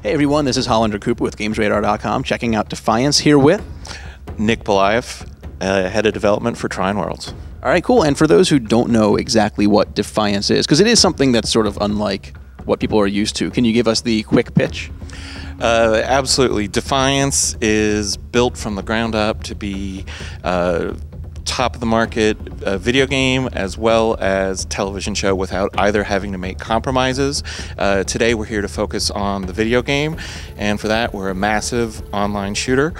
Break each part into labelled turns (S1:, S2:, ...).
S1: Hey everyone, this is Hollander Cooper with GamesRadar.com, checking out Defiance here with
S2: Nick Beliaeff, head of development for Trion Worlds.
S1: All right, cool. And for those who don't know exactly what Defiance is, because it is something that's sort of unlike what people are used to, can you give us the quick pitch?
S2: Absolutely. Defiance is built from the ground up to be top of the market video game as well as television show without either having to make compromises. Today we're here to focus on the video game, and for that we're a massive online shooter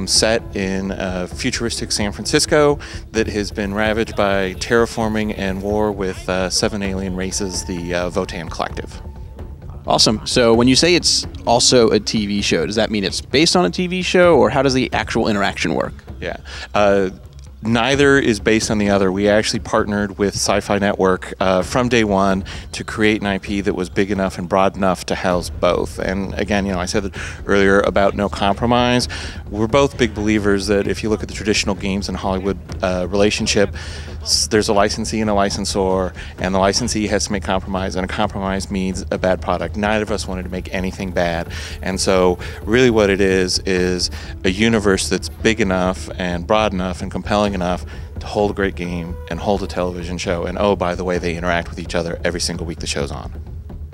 S2: set in futuristic San Francisco that has been ravaged by terraforming and war with 7 alien races, the Votan Collective.
S1: Awesome. So when you say it's also a TV show, does that mean it's based on a TV show, or how does the actual interaction work?
S2: Yeah. Neither is based on the other. We actually partnered with Sci-Fi Network from day one to create an IP that was big enough and broad enough to house both. And again, I said that earlier about no compromise. We're both big believers that if you look at the traditional games and Hollywood relationship, there's a licensee and a licensor, and the licensee has to make compromise, and a compromise means a bad product. Neither of us wanted to make anything bad, and so really what it is a universe that's big enough and broad enough and compelling enough to hold a great game and hold a television show. And oh, by the way, they interact with each other every single week the show's on.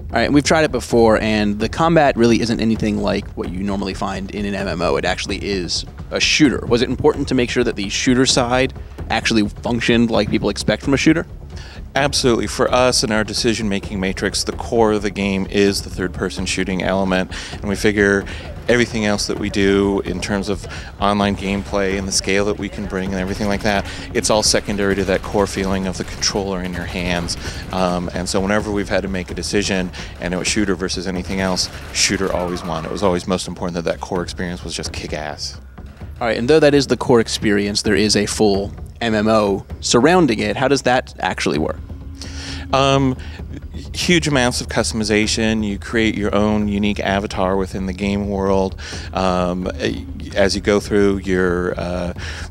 S1: All right, we've tried it before, and the combat really isn't anything like what you normally find in an MMO. It actually is a shooter. Was it important to make sure that the shooter side actually functioned like people expect from a shooter?
S2: Absolutely. For us in our decision-making matrix, the core of the game is the third-person shooting element, and we figure everything else that we do in terms of online gameplay and the scale that we can bring and everything like that, it's all secondary to that core feeling of the controller in your hands. And so whenever we've had to make a decision and it was shooter versus anything else, shooter always won. It was always most important that that core experience was just kick-ass.
S1: All right, and though that is the core experience, there is a full MMO surrounding it. How does that actually work?
S2: Huge amounts of customization. You create your own unique avatar within the game world. As you go through, you're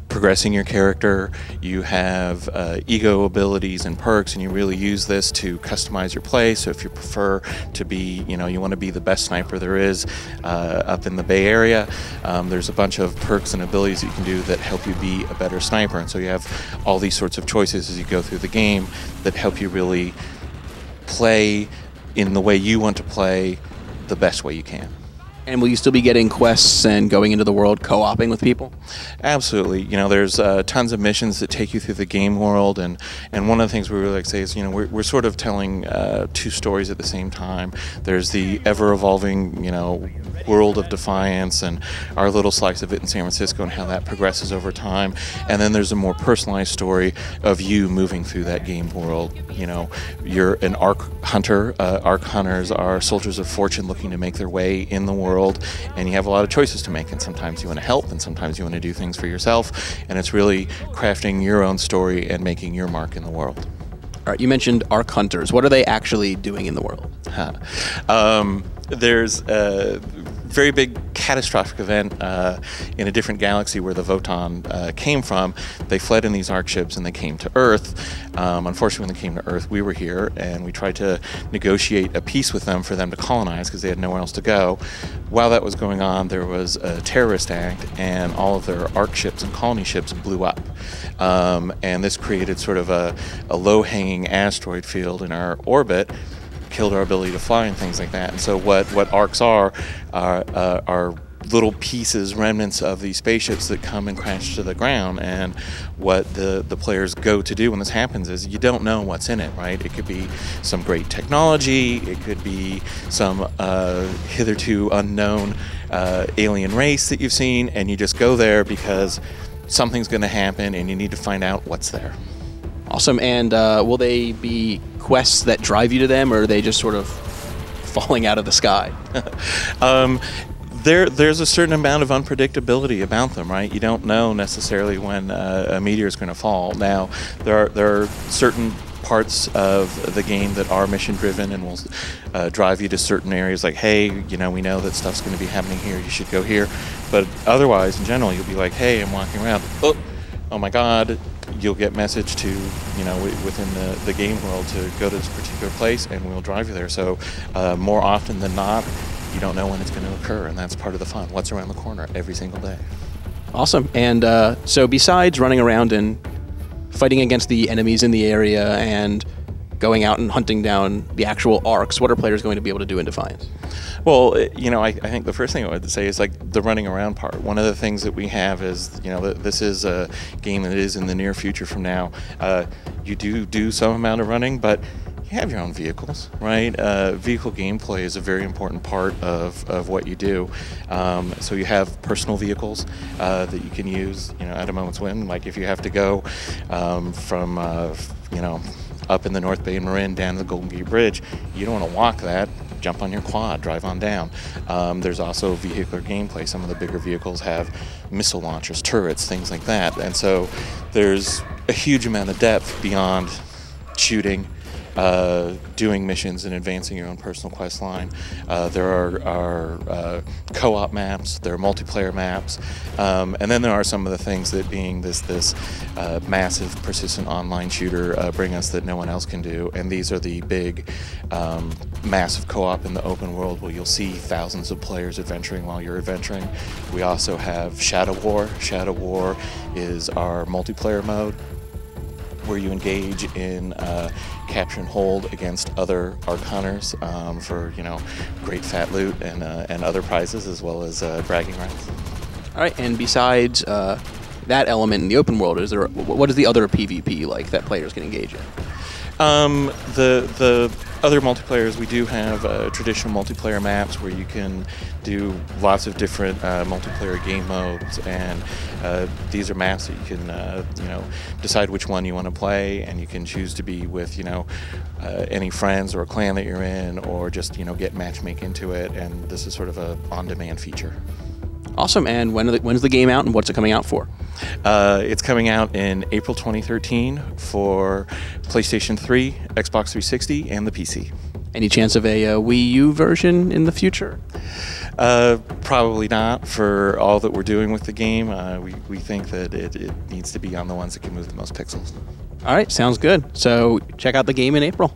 S2: progressing your character. You have ego abilities and perks, and you really use this to customize your play. So if you prefer to be, you want to be the best sniper there is up in the Bay Area, there's a bunch of perks and abilities that you can do that help you be a better sniper. And so you have all these sorts of choices as you go through the game that help you really play in the way you want to play the best way you can.
S1: And will you still be getting quests and going into the world co-oping with people?
S2: Absolutely. There's tons of missions that take you through the game world, and one of the things we really like to say is, we're sort of telling two stories at the same time. There's the ever-evolving, world of Defiance and our little slice of it in San Francisco and how that progresses over time. And then there's a more personalized story of you moving through that game world. You're an Ark hunter. Ark hunters are soldiers of fortune looking to make their way in the world, and you have a lot of choices to make, and sometimes you want to help and sometimes you want to do things for yourself, and it's really crafting your own story and making your mark in the world.
S1: All right, you mentioned Ark hunters. What are they actually doing in the world?
S2: There's a very big catastrophic event in a different galaxy where the Votan came from. They fled in these Ark ships and they came to Earth. Unfortunately, when they came to Earth, we were here and we tried to negotiate a peace with them for them to colonize because they had nowhere else to go. While that was going on, there was a terrorist act and all of their Ark ships and colony ships blew up. And this created sort of a low-hanging asteroid field in our orbit, killed our ability to fly and things like that. And so what arcs are little pieces, remnants of these spaceships that come and crash to the ground. And what the players go to do when this happens is you don't know what's in it, right? It could be some great technology, it could be some hitherto unknown alien race that you've seen, and you just go there because something's going to happen and you need to find out what's there.
S1: Awesome. And will they be quests that drive you to them, or are they just sort of falling out of the sky?
S2: There's a certain amount of unpredictability about them, right? You don't know necessarily when a meteor is going to fall. Now, there are certain parts of the game that are mission driven and will drive you to certain areas like, hey, we know that stuff's going to be happening here, you should go here. But otherwise, in general, you'll be like, hey, I'm walking around, oh my god, you'll get message to, within the game world to go to this particular place and we'll drive you there. So more often than not, you don't know when it's going to occur, and that's part of the fun. What's around the corner every single day.
S1: Awesome. And so besides running around and fighting against the enemies in the area and going out and hunting down the actual arcs, what are players going to be able to do in Defiance?
S2: Well, you know, I think the first thing I would say is like the running around part. One of the things that we have is, you know, this is a game that is in the near future from now. You do some amount of running, but you have your own vehicles, right? Vehicle gameplay is a very important part of what you do. So you have personal vehicles that you can use, you know, at a moment's whim. Like if you have to go from, you know, up in the North Bay and Marin down to the Golden Gate Bridge, you don't want to walk that. Jump on your quad, drive on down. There's also vehicular gameplay. Some of the bigger vehicles have missile launchers, turrets, things like that. And so there's a huge amount of depth beyond shooting, doing missions and advancing your own personal quest line. There are co-op maps, there are multiplayer maps, and then there are some of the things that being this massive persistent online shooter bring us that no one else can do, and these are the big massive co-op in the open world where you'll see thousands of players adventuring while you're adventuring. We also have Shadow War. Shadow War is our multiplayer mode where you engage in capture and hold against other Arc Hunters for, you know, great fat loot and other prizes, as well as bragging rights.
S1: All right, and besides that element in the open world, what is the other PvP like that players can engage in?
S2: The other multiplayers, we do have traditional multiplayer maps where you can do lots of different multiplayer game modes, and these are maps that you can you know, decide which one you want to play, and you can choose to be with, you know, any friends or a clan that you're in, or just, you know, get matchmake into it, and this is sort of a on-demand feature.
S1: Awesome. And when's the game out, and what's it coming out for?
S2: It's coming out in April 2013 for PlayStation 3, Xbox 360, and the PC.
S1: Any chance of a Wii U version in the future?
S2: Probably not. For all that we're doing with the game, we think that it needs to be on the ones that can move the most pixels.
S1: All right, sounds good. So check out the game in April.